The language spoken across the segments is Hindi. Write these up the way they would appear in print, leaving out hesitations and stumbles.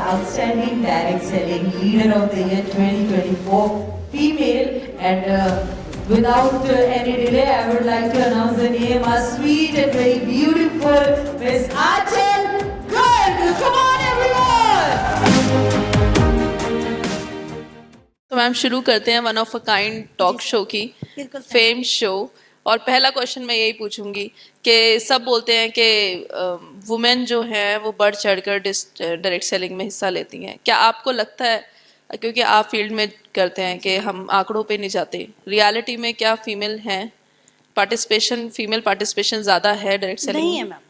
Outstanding Direct Selling Leader of the Year 2024 female. And without any delay, I would like to announce the name, a sweet and very beautiful Miss Achal Garg. Come on everyone! तो मैम शुरू करते हैं one of a kind talk show की, फेम शो। और पहला क्वेश्चन मैं यही पूछूंगी कि सब बोलते हैं कि वुमेन जो हैं वो बढ़ चढ़कर डायरेक्ट सेलिंग में हिस्सा लेती हैं। क्या आपको लगता है, क्योंकि आप फील्ड में करते हैं, कि हम आंकड़ों पे नहीं जाते, रियलिटी में क्या फीमेल हैं फीमेल पार्टिसिपेशन ज़्यादा है डायरेक्ट सेलिंग? नहीं है मैम,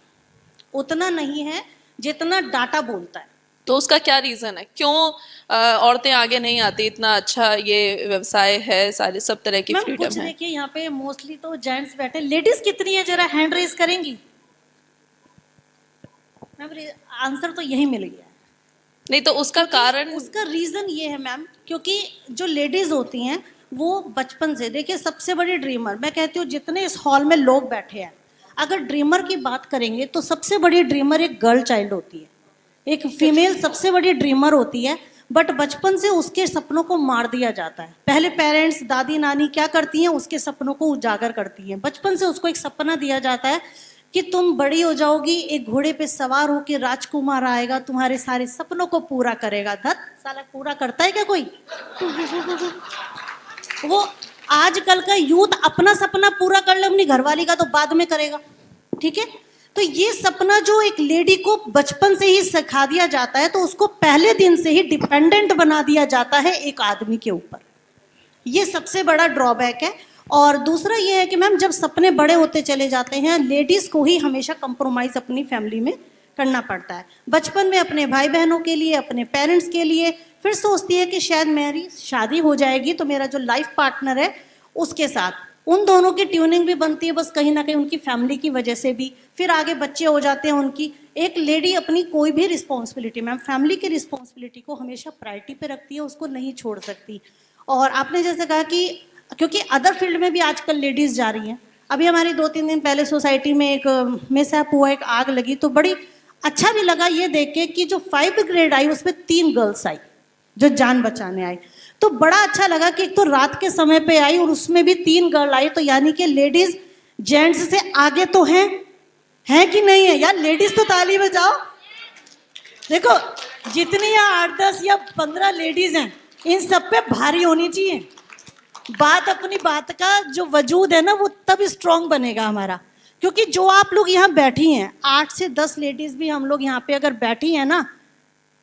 उतना नहीं है जितना डाटा बोलता है। तो उसका क्या रीज़न है, क्यों औरतें आगे नहीं आती? इतना अच्छा ये व्यवसाय है, सारे सब तरह की फ्रीडम है। देखिए यहाँ पे मोस्टली तो जेंट्स बैठे, लेडीज कितनी है जरा हैंड रेज करेंगी? मैम आंसर तो यही मिल गया। नहीं तो उसका कारण, उसका रीजन ये है मैम, क्योंकि जो लेडीज होती हैं वो बचपन से, देखिए सबसे बड़ी ड्रीमर, मैं कहती हूँ जितने इस हॉल में लोग बैठे हैं, अगर ड्रीमर की बात करेंगे तो सबसे बड़ी ड्रीमर एक गर्ल चाइल्ड होती है, एक फीमेल सबसे बड़ी ड्रीमर होती है। बट बचपन से उसके सपनों को मार दिया जाता है। पहले पेरेंट्स, दादी नानी क्या करती हैं, उसके सपनों को उजागर करती हैं। बचपन से उसको एक सपना दिया जाता है कि तुम बड़ी हो जाओगी, एक घोड़े पे सवार होकर राजकुमार आएगा, तुम्हारे सारे सपनों को पूरा करेगा। धत साला पूरा करता है क्या कोई? वो आजकल का यूथ अपना सपना पूरा कर ले अपनी घरवाली का तो बाद में करेगा, ठीक है? तो ये सपना जो एक लेडी को बचपन से ही सिखा दिया जाता है, तो उसको पहले दिन से ही डिपेंडेंट बना दिया जाता है एक आदमी के ऊपर। ये सबसे बड़ा ड्रॉबैक है। और दूसरा ये है कि मैम जब सपने बड़े होते चले जाते हैं, लेडीज को ही हमेशा कंप्रोमाइज अपनी फैमिली में करना पड़ता है। बचपन में अपने भाई बहनों के लिए, अपने पेरेंट्स के लिए, फिर सोचती है कि शायद मेरी शादी हो जाएगी तो मेरा जो लाइफ पार्टनर है उसके साथ उन दोनों की ट्यूनिंग भी बनती है, बस कहीं ना कहीं उनकी फैमिली की वजह से भी। फिर आगे बच्चे हो जाते हैं उनकी। एक लेडी अपनी कोई भी रिस्पॉन्सिबिलिटी, मैम फैमिली की रिस्पॉन्सिबिलिटी को हमेशा प्रायोरिटी पे रखती है, उसको नहीं छोड़ सकती। और आपने जैसे कहा कि क्योंकि अदर फील्ड में भी आजकल लेडीज़ जा रही हैं। अभी हमारी 2-3 दिन पहले सोसाइटी में एक मिसहैप हुआ, एक आग लगी, तो बड़ी अच्छा भी लगा ये देख के कि जो 5 ग्रेड आई उसमें 3 गर्ल्स आई जो जान बचाने आई। तो बड़ा अच्छा लगा कि एक तो रात के समय पे आई और उसमें भी 3 गर्ल आई। तो यानी कि लेडीज जेंट्स से आगे तो हैं कि नहीं है? यार लेडीज तो ताली बजाओ। देखो जितनी यहाँ 8-10 या 15 लेडीज हैं, इन सब पे भारी होनी चाहिए। बात अपनी बात का जो वजूद है ना, वो तब स्ट्रांग बनेगा हमारा। क्योंकि जो आप लोग यहाँ बैठी हैं, 8 से 10 लेडीज भी हम लोग यहाँ पे अगर बैठी हैं ना,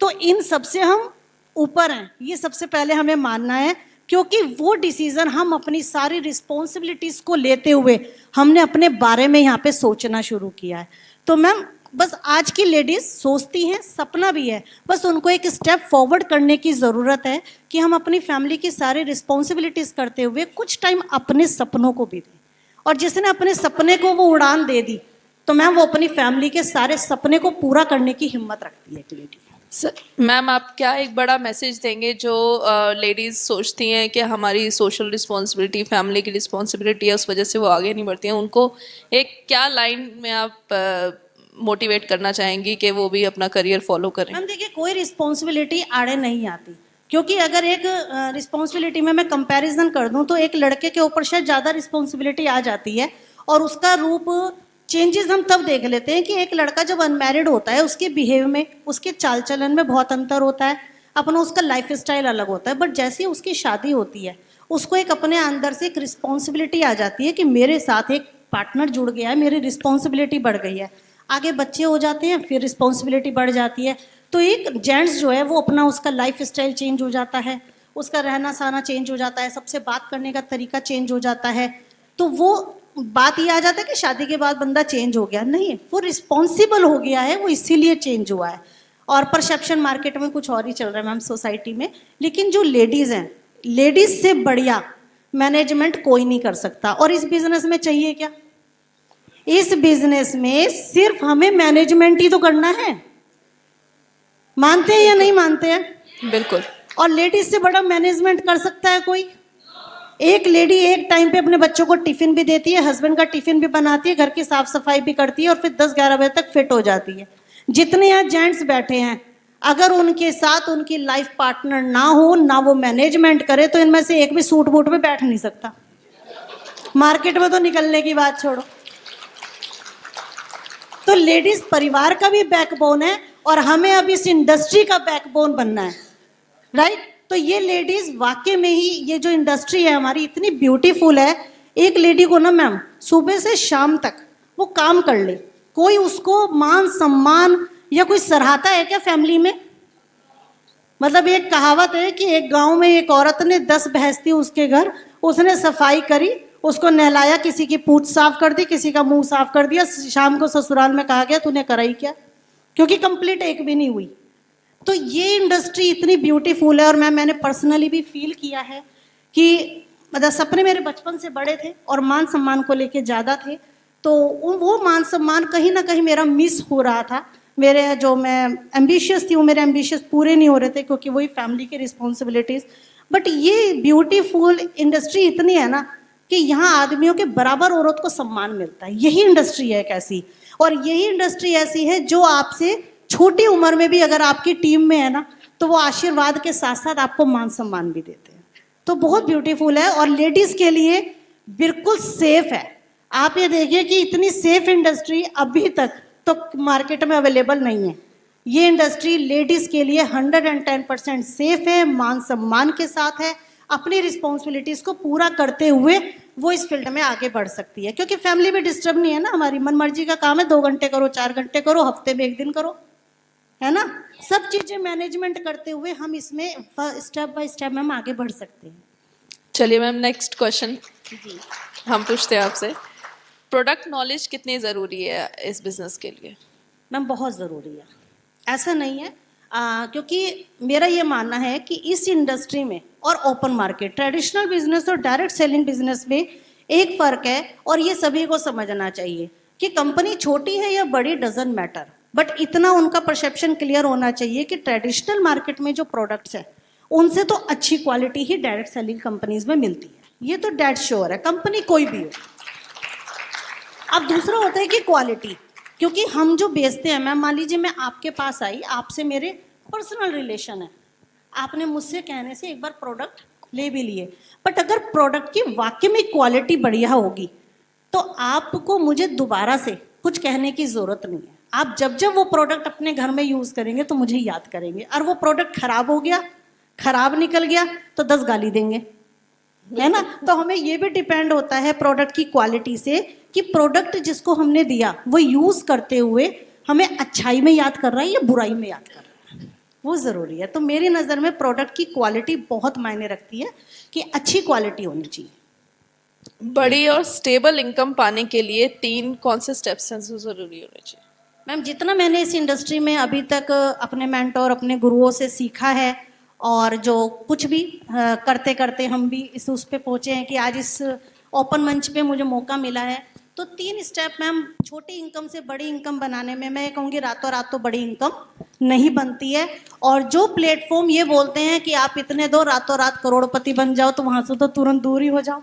तो इन सबसे हम ऊपर हैं, ये सबसे पहले हमें मानना है। क्योंकि वो डिसीजन हम अपनी सारी रिस्पॉन्सिबिलिटीज को लेते हुए हमने अपने बारे में यहाँ पे सोचना शुरू किया है। तो मैम बस आज की लेडीज सोचती हैं, सपना भी है, बस उनको एक स्टेप फॉरवर्ड करने की ज़रूरत है कि हम अपनी फैमिली की सारी रिस्पॉन्सिबिलिटीज करते हुए कुछ टाइम अपने सपनों को भी दें। और जिसने अपने सपने को वो उड़ान दे दी, तो मैम वो अपनी फैमिली के सारे सपने को पूरा करने की हिम्मत रखती है एक लेडी। मैम आप क्या एक बड़ा मैसेज देंगे जो लेडीज़ सोचती हैं कि हमारी सोशल रिस्पॉन्सिबिलिटी, फैमिली की रिस्पॉन्सिबिलिटी है, उस वजह से वो आगे नहीं बढ़ती हैं? उनको एक क्या लाइन में आप मोटिवेट करना चाहेंगी कि वो भी अपना करियर फॉलो करें? मैम देखिए, कोई रिस्पॉन्सिबिलिटी आड़े नहीं आती। क्योंकि अगर एक रिस्पॉन्सिबिलिटी में मैं कंपैरिजन कर दूं तो एक लड़के के ऊपर शायद ज़्यादा रिस्पॉन्सिबिलिटी आ जाती है, और उसका रूप चेंजेस हम तब देख लेते हैं कि एक लड़का जब अनमैरिड होता है, उसके बिहेव में, उसके चाल चलन में बहुत अंतर होता है, अपना उसका लाइफ स्टाइल अलग होता है। बट जैसे ही उसकी शादी होती है, उसको एक अपने अंदर से एक रिस्पॉन्सिबिलिटी आ जाती है कि मेरे साथ एक पार्टनर जुड़ गया है, मेरी रिस्पॉन्सिबिलिटी बढ़ गई है। आगे बच्चे हो जाते हैं, फिर रिस्पॉन्सिबिलिटी बढ़ जाती है। तो एक जेंट्स जो है वो अपना उसका लाइफ स्टाइल चेंज हो जाता है, उसका रहना सहना चेंज हो जाता है, सबसे बात करने का तरीका चेंज हो जाता है। तो वो बात ये आ जाता है कि शादी के बाद बंदा चेंज हो गया, नहीं, वो रिस्पॉन्सिबल हो गया है, वो इसीलिए चेंज हुआ है। और परसेप्शन मार्केट में कुछ और ही चल रहा है मैम सोसाइटी में। लेकिन जो लेडीज़ हैं, लेडीज़ से बढ़िया मैनेजमेंट कोई नहीं कर सकता। और इस बिजनेस में चाहिए क्या? इस बिजनेस में सिर्फ हमें मैनेजमेंट ही तो करना है। मानते हैं या नहीं मानते हैं? बिल्कुल। और लेडीज से बड़ा मैनेजमेंट कर सकता है कोई? एक लेडी एक टाइम पे अपने बच्चों को टिफिन भी देती है, हस्बैंड का टिफिन भी बनाती है, घर की साफ सफाई भी करती है, और फिर 10-11 बजे तक फिट हो जाती है। जितने यहाँ जेंट्स बैठे हैं, अगर उनके साथ उनकी लाइफ पार्टनर ना हो, ना वो मैनेजमेंट करे, तो इनमें से एक भी सूट बूट में बैठ नहीं सकता। मार्केट में तो निकलने की बात छोड़ो। तो लेडीज परिवार का भी बैकबोन है और हमें अब इस इंडस्ट्री का बैकबोन बनना है, राइट। तो ये लेडीज वाकई में ही, ये जो इंडस्ट्री है हमारी इतनी ब्यूटीफुल है। एक लेडी को ना मैम सुबह से शाम तक वो काम कर ले, कोई उसको मान सम्मान या कोई सराहता है क्या फैमिली में? मतलब एक कहावत है कि एक गांव में एक औरत ने 10 भैंस थी उसके घर, उसने सफाई करी, उसको नहलाया, किसी की पूंछ साफ कर दी, किसी का मुंह साफ कर दिया, शाम को ससुराल में कहा गया तूने करा ही क्या, क्योंकि कंप्लीट एक भी नहीं हुई। तो ये इंडस्ट्री इतनी ब्यूटीफुल है और मैंने पर्सनली भी फील किया है कि मतलब सपने मेरे बचपन से बड़े थे और मान सम्मान को लेके ज़्यादा थे, तो वो मान सम्मान कहीं ना कहीं मेरा मिस हो रहा था। मेरे जो मैं एम्बिशियस थी वो मेरे एम्बिशियस पूरे नहीं हो रहे थे, क्योंकि वही फैमिली की रिस्पॉन्सिबिलिटीज़। बट ये ब्यूटीफुल इंडस्ट्री इतनी है ना कि यहाँ आदमियों के बराबर औरत को सम्मान मिलता है। यही इंडस्ट्री है एक ऐसी, और यही इंडस्ट्री ऐसी है जो आपसे छोटी उम्र में भी अगर आपकी टीम में है ना, तो वो आशीर्वाद के साथ साथ आपको मान सम्मान भी देते हैं। तो बहुत ब्यूटीफुल है और लेडीज़ के लिए बिल्कुल सेफ है। आप ये देखिए कि इतनी सेफ इंडस्ट्री अभी तक तो मार्केट में अवेलेबल नहीं है। ये इंडस्ट्री लेडीज़ के लिए 110% सेफ है, मान सम्मान के साथ है, अपनी रिस्पॉन्सिबिलिटीज़ को पूरा करते हुए वो इस फील्ड में आगे बढ़ सकती है, क्योंकि फैमिली भी डिस्टर्ब नहीं है ना। हमारी मन मर्जी का काम है, 2 घंटे करो, 4 घंटे करो, हफ्ते में 1 दिन करो, है ना। सब चीज़ें मैनेजमेंट करते हुए हम इसमें स्टेप बाय स्टेप हम आगे बढ़ सकते हैं। चलिए मैम, नेक्स्ट क्वेश्चन जी हम पूछते हैं आपसे, प्रोडक्ट नॉलेज कितनी ज़रूरी है इस बिजनेस के लिए? मैम बहुत ज़रूरी है, ऐसा नहीं है क्योंकि मेरा ये मानना है कि इस इंडस्ट्री में और ओपन मार्केट, ट्रेडिशनल बिजनेस और डायरेक्ट सेलिंग बिजनेस में एक फ़र्क है, और ये सभी को समझना चाहिए कि कंपनी छोटी है या बड़ी डजंट मैटर, बट इतना उनका परसेप्शन क्लियर होना चाहिए कि ट्रेडिशनल मार्केट में जो प्रोडक्ट्स हैं उनसे तो अच्छी क्वालिटी ही डायरेक्ट सेलिंग कंपनीज में मिलती है। ये तो डेड श्योर है, कंपनी कोई भी हो। अब दूसरा होता है कि क्वालिटी, क्योंकि हम जो बेचते हैं, मैम मान लीजिए मैं आपके पास आई, आपसे मेरे पर्सनल रिलेशन है, आपने मुझसे कहने से एक बार प्रोडक्ट ले भी लिए, बट अगर प्रोडक्ट की वाकई में क्वालिटी बढ़िया होगी तो आपको मुझे दोबारा से कुछ कहने की ज़रूरत नहीं है। आप जब जब वो प्रोडक्ट अपने घर में यूज़ करेंगे तो मुझे याद करेंगे, और वो प्रोडक्ट खराब हो गया, खराब निकल गया तो 10 गाली देंगे, है ना। तो हमें ये भी डिपेंड होता है प्रोडक्ट की क्वालिटी से कि प्रोडक्ट जिसको हमने दिया वो यूज़ करते हुए हमें अच्छाई में याद कर रहा है या बुराई में याद कर रहा है, वो ज़रूरी है। तो मेरी नज़र में प्रोडक्ट की क्वालिटी बहुत मायने रखती है कि अच्छी क्वालिटी होनी चाहिए। बड़ी और स्टेबल इनकम पाने के लिए 3 कौन से स्टेप्स हैं जो ज़रूरी होने चाहिए? मैम जितना मैंने इस इंडस्ट्री में अभी तक अपने मेंटोर, अपने गुरुओं से सीखा है, और जो कुछ भी करते करते हम भी उस पे पहुँचे हैं कि आज इस ओपन मंच पे मुझे मौका मिला है, तो 3 स्टेप मैम छोटी इनकम से बड़ी इनकम बनाने में, मैं कहूँगी रातों रात तो बड़ी इनकम नहीं बनती है। और जो प्लेटफॉर्म ये बोलते हैं कि आप इतने दो रातों रात करोड़पति बन जाओ, तो वहाँ से तो तुरंत दूर ही हो जाओ।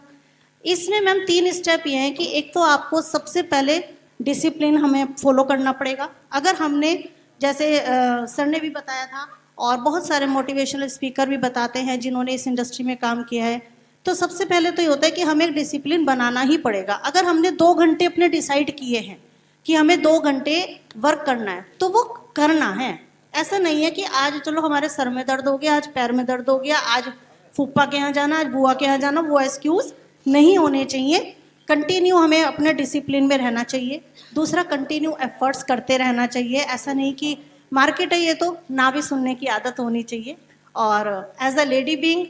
इसमें मैम 3 स्टेप ये हैं कि एक तो आपको सबसे पहले डिसिप्लिन हमें फॉलो करना पड़ेगा। अगर हमने, जैसे सर ने भी बताया था और बहुत सारे मोटिवेशनल स्पीकर भी बताते हैं जिन्होंने इस इंडस्ट्री में काम किया है, तो सबसे पहले तो ये होता है कि हमें एक डिसिप्लिन बनाना ही पड़ेगा। अगर हमने 2 घंटे अपने डिसाइड किए हैं कि हमें 2 घंटे वर्क करना है, तो वो करना है। ऐसा नहीं है कि आज चलो हमारे सर में दर्द हो गया, आज पैर में दर्द हो गया, आज फूफा के यहाँ जाना, आज बुआ के यहाँ जाना, वो एक्सक्यूज़ नहीं होने चाहिए। कंटिन्यू हमें अपने डिसिप्लिन में रहना चाहिए। दूसरा, कंटिन्यू एफर्ट्स करते रहना चाहिए। ऐसा नहीं कि मार्केट है ये तो ना भी सुनने की आदत होनी चाहिए। और as a lady being,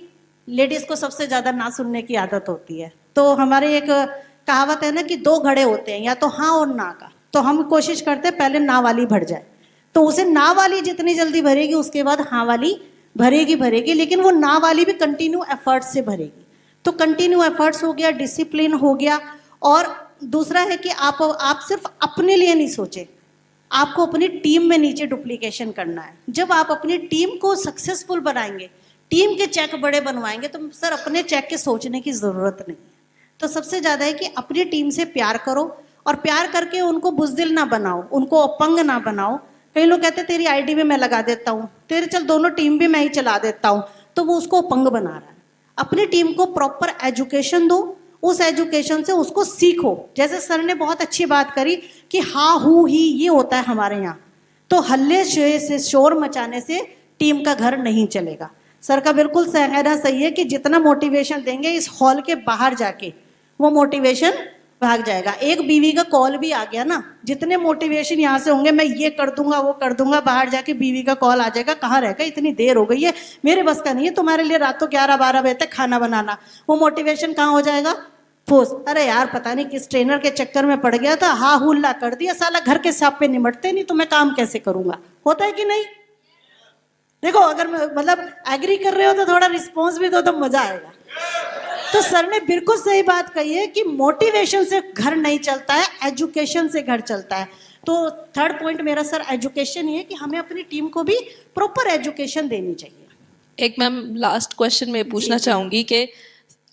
ladies को सबसे ज़्यादा ना सुनने की आदत होती है। तो हमारे एक कहावत है ना कि 2 घड़े होते हैं, या तो हाँ और ना का, तो हम कोशिश करते हैं पहले ना वाली भर जाए, तो उसे ना वाली जितनी जल्दी भरेगी उसके बाद हाँ वाली भरेगी, लेकिन वो ना वाली भी कंटिन्यू एफर्ट्स से भरेगी। तो कंटिन्यू एफर्ट्स हो गया, डिसिप्लिन हो गया। और दूसरा है कि आप सिर्फ अपने लिए नहीं सोचें, आपको अपनी टीम में नीचे डुप्लीकेशन करना है। जब आप अपनी टीम को सक्सेसफुल बनाएंगे, टीम के चेक बड़े बनवाएंगे, तो सर अपने चेक के सोचने की ज़रूरत नहीं है। तो सबसे ज़्यादा है कि अपनी टीम से प्यार करो, और प्यार करके उनको बुज़दिल ना बनाओ, उनको अपंग ना बनाओ। कई लोग कहते हैं तेरी आईडी भी मैं लगा देता हूँ, तेरे चल दोनों टीम भी मैं ही चला देता हूँ, तो वो उसको अपंग बना रहा है। अपनी टीम को प्रॉपर एजुकेशन दो, उस एजुकेशन से उसको सीखो। जैसे सर ने बहुत अच्छी बात करी कि हाँ हूँ ही ये होता है हमारे यहाँ, तो हल्ले से शोर मचाने से टीम का घर नहीं चलेगा। सर का बिल्कुल कहना सही है कि जितना मोटिवेशन देंगे इस हॉल के बाहर जाके वो मोटिवेशन भाग जाएगा। एक बीवी का कॉल भी आ गया ना, जितने मोटिवेशन यहाँ से होंगे मैं ये कर दूंगा वो कर दूंगा, बाहर जाके बीवी का कॉल आ जाएगा, कहाँ रहेगा, इतनी देर हो गई है, मेरे बस का नहीं है तुम्हारे लिए रात को 11-12 बजे तक खाना बनाना। वो मोटिवेशन कहाँ हो जाएगा, फूस, अरे यार पता नहीं किस ट्रेनर के चक्कर में पड़ गया था, हा हुल्ला कर दिया, साला घर के सांप पे निमटते नहीं तो मैं काम कैसे करूंगा। होता है कि नहीं? देखो अगर मतलब एग्री कर रहे हो तो थोड़ा रिस्पॉन्स भी दो तो मजा आएगा। तो सर ने बिल्कुल सही बात कही है कि मोटिवेशन से घर नहीं चलता है, एजुकेशन से घर चलता है। तो थर्ड पॉइंट मेरा सर एजुकेशन ही है कि हमें अपनी टीम को भी प्रॉपर एजुकेशन देनी चाहिए। एक मैम लास्ट क्वेश्चन में पूछना चाहूँगी कि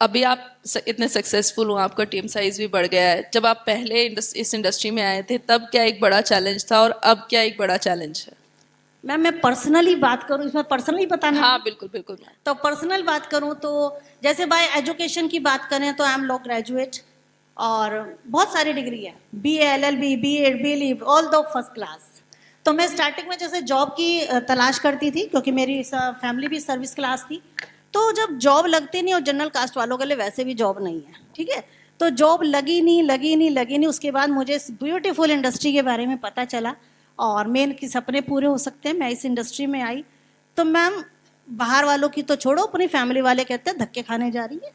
अभी आप इतने सक्सेसफुल हो, आपका टीम साइज भी बढ़ गया है, जब आप पहले इस इंडस्ट्री में आए थे तब क्या एक बड़ा चैलेंज था और अब क्या एक बड़ा चैलेंज है? मैम मैं पर्सनली बात करूं, इसमें पर्सनली बताना? हाँ बिल्कुल बिल्कुल। तो पर्सनल बात करूं तो जैसे बाय एजुकेशन की बात करें तो आई एम लॉ ग्रेजुएट और बहुत सारी डिग्री है, BA LLB B.Ed B.Liv all the first class. तो मैं स्टार्टिंग में जैसे जॉब की तलाश करती थी क्योंकि मेरी फैमिली भी सर्विस क्लास थी, तो जब जॉब लगती नहीं, और जनरल कास्ट वालों के लिए वैसे भी जॉब नहीं है, ठीक है, तो जॉब लगी नहीं। उसके बाद मुझे इस ब्यूटीफुल इंडस्ट्री के बारे में पता चला और मेन के सपने पूरे हो सकते हैं। मैं इस इंडस्ट्री में आई तो मैम बाहर वालों की तो छोड़ो, अपनी फैमिली वाले कहते हैं धक्के खाने जा रही है।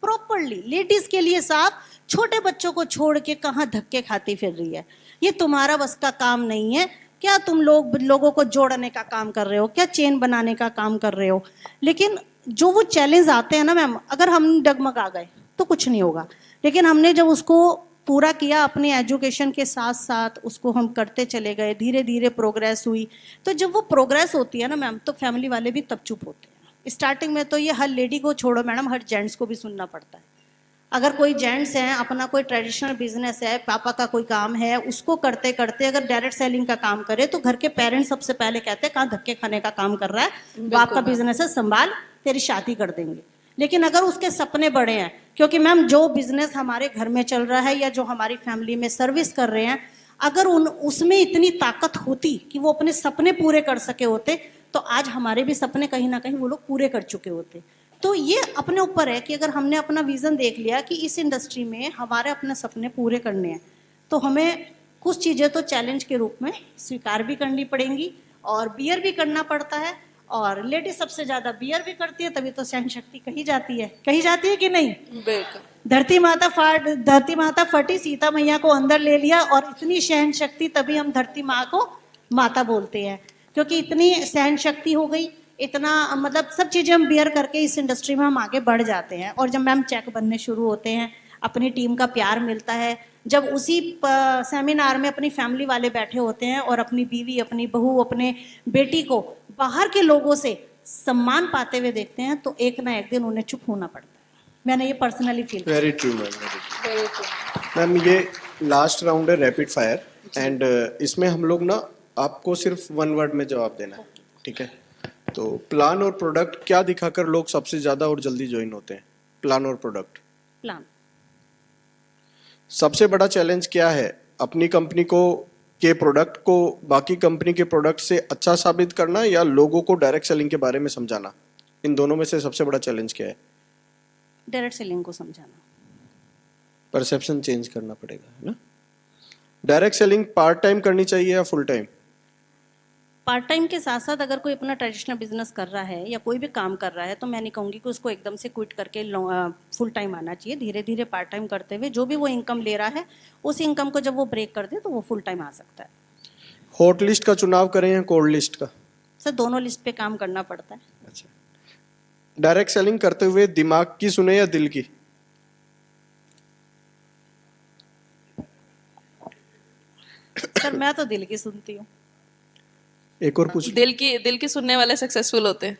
प्रॉपरली लेडीज के लिए साफ, छोटे बच्चों को छोड़ के कहाँ धक्के खाती फिर रही है, ये तुम्हारा बस का काम नहीं है। क्या तुम लोगों को जोड़ने का काम कर रहे हो, क्या चेन बनाने का काम कर रहे हो? लेकिन जो वो चैलेंज आते हैं ना मैम, अगर हम डगमगा गए तो कुछ नहीं होगा, लेकिन हमने जब उसको पूरा किया अपनी एजुकेशन के साथ साथ उसको हम करते चले गए, धीरे धीरे प्रोग्रेस हुई। तो जब वो प्रोग्रेस होती है ना मैम, तो फैमिली वाले भी तब चुप होते हैं। स्टार्टिंग में तो ये हर लेडी को छोड़ो मैडम, हर जेंट्स को भी सुनना पड़ता है। अगर कोई जेंट्स है, अपना कोई ट्रेडिशनल बिजनेस है, पापा का कोई काम है, उसको करते करते अगर डायरेक्ट सेलिंग का काम करे तो घर के पेरेंट्स सबसे पहले कहते हैं कहाँ धक्के खाने का काम कर रहा है, बाप का बिजनेस है, संभाल, तेरी शादी कर देंगे। लेकिन अगर उसके सपने बड़े हैं, क्योंकि मैम जो बिजनेस हमारे घर में चल रहा है या जो हमारी फैमिली में सर्विस कर रहे हैं, अगर उसमें इतनी ताकत होती कि वो अपने सपने पूरे कर सके होते, तो आज हमारे भी सपने कहीं ना कहीं वो लोग पूरे कर चुके होते। तो ये अपने ऊपर है कि अगर हमने अपना विजन देख लिया कि इस इंडस्ट्री में हमारे अपने सपने पूरे करने हैं, तो हमें कुछ चीज़ें तो चैलेंज के रूप में स्वीकार भी करनी पड़ेंगी और बियर भी करना पड़ता है। और लेडीज सबसे ज्यादा बियर भी करती है, तभी तो सहन शक्ति कही जाती है कि नहीं? बिल्कुल। धरती माता फटी, सीता मैया को अंदर ले लिया, और इतनी सहन शक्ति तभी हम धरती माँ को माता बोलते हैं, क्योंकि इतनी सहन शक्ति हो गई, इतना मतलब सब चीजें हम बियर करके इस इंडस्ट्री में हम आगे बढ़ जाते हैं। और जब मैम चेक बनने शुरू होते हैं, अपनी टीम का प्यार मिलता है, जब उसी सेमिनार में अपनी फैमिली वाले बैठे होते हैं और अपनी बीवी, अपनी बहू, अपने बेटी को बाहर के लोगों से सम्मान पाते हुए देखते हैं, तो एक ना एक दिन उन्हें चुप होना पड़ता है। मैंने ये personally feel. Very true ma'am. ये लास्ट राउंड है रैपिड फायर, एंड इसमें हम लोग ना आपको सिर्फ 1 वर्ड में जवाब देना है, ठीक है? तो प्लान और प्रोडक्ट क्या दिखाकर लोग सबसे ज्यादा और जल्दी ज्वाइन होते हैं? प्लान और प्रोडक्ट। प्लान। सबसे बड़ा चैलेंज क्या है? अपनी कंपनी को के प्रोडक्ट को बाकी कंपनी के प्रोडक्ट से अच्छा साबित करना या लोगों को डायरेक्ट सेलिंग के बारे में समझाना? इन दोनों में से सबसे बड़ा चैलेंज क्या है? डायरेक्ट सेलिंग को समझाना। परसेप्शन चेंज करना पड़ेगा, है ना? डायरेक्ट सेलिंग पार्ट टाइम करनी चाहिए या फुल टाइम? पार्ट टाइम के साथ साथ अगर कोई अपना ट्रेडिशनल बिजनेस कर रहा है या कोई भी काम कर रहा है, तो मैं नहीं कहूँगी कि उसको एकदम से क्विट करके फुल टाइम आना चाहिए। धीरे धीरे पार्ट टाइम करते हुए जो भी वो इनकम ले रहा है, उस इनकम को जब वो ब्रेक कर दे तो वो फुल टाइम आ सकता है। हॉट लिस्ट का चुनाव करें या कोल्ड लिस्ट का? सर दोनों लिस्ट पे काम करना पड़ता है। अच्छा, डायरेक्ट सेलिंग करते हुए दिमाग की सुने या दिल की? सर मैं तो दिल की सुनती हूँ। एक और पूछ। दिल की सुनने वाले सक्सेसफुल होते हैं।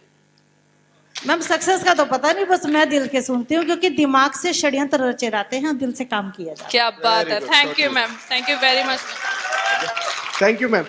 मैम सक्सेस का तो पता नहीं, बस मैं दिल के सुनती हूँ, क्योंकि दिमाग से षड्यंत्र रचे रहते हैं, दिल से काम किया जाता है। क्या बात है। Thank you ma'am, thank you very much. Thank you ma'am.